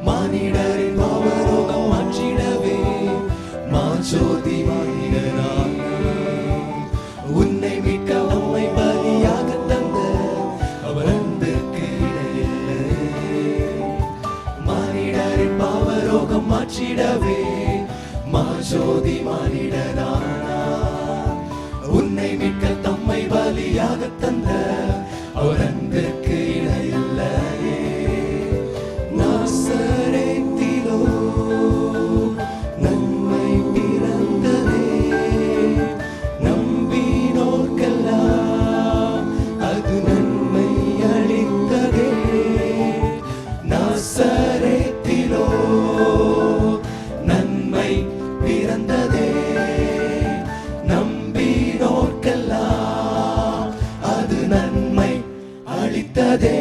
மானிடரின் பாவரோகம் மாற்றிடவே மாஜோதி மானிடனான உன்னை மீட்க நம்மை பலியாக தந்த அவர் அன்பிற்கு இணையில்லை. மானிடரின் பாவரோகம் மாற்றிடவே மாஜோதி மானிடனான உன்னை மீட்க தம்மை பலியாக தந்த அவர் அன்பிற்கு இணையில்லையே. நாசரேத்திலோ நன்மை பிறந்ததே, நம்பினோர்க்கெல்லாம் அது நன்மை அளித்ததே. நாசரேத்திலோ நன்மை பிறந்ததே, நம்பினோர்க்கெல்லாம் அது நன்மை அளித்ததே.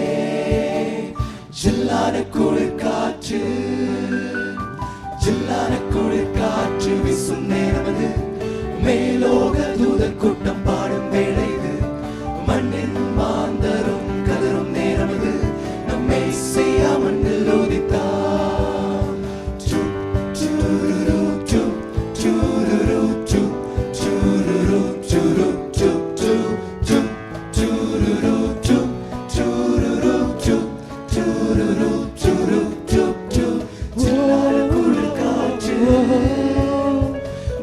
ஜில்லான குளிர் காற்று, ஜில்லான குளிர் காற்று வீசும் நேரமது, மேலோக தூதர் கூட்டம் பாடும் வேளை இது. மண்ணின் மாந்தரும் கதரும் நேரமது, நம்மை செய்ய மண்ணில் உதித்தார். சூருரு சூ, சூருரு சூ, சூருரு சூரு சூ சூ சூ, சூருரு சூ, சூருரு சூ, சூருரு சூரு சூ சூ. ஜில்லான குளிர் காற்று,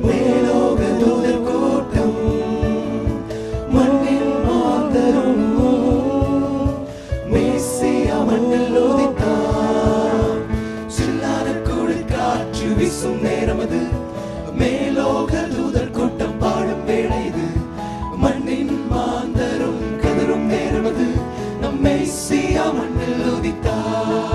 மேலோக தூதர் கூட்டம், மண்ணின் மாந்தரும் மேசியா மண்ணில் உதித்தார். ஜில்லான குளிர் காற்று வீசும் நேரமது, மேலோக தூதர் கூட்டம் பாடும் வேளை இது. மண்ணின் மாந்தரும் கதரும் நேரமது, நம் மேசியா மண்ணில் உதித்தார்.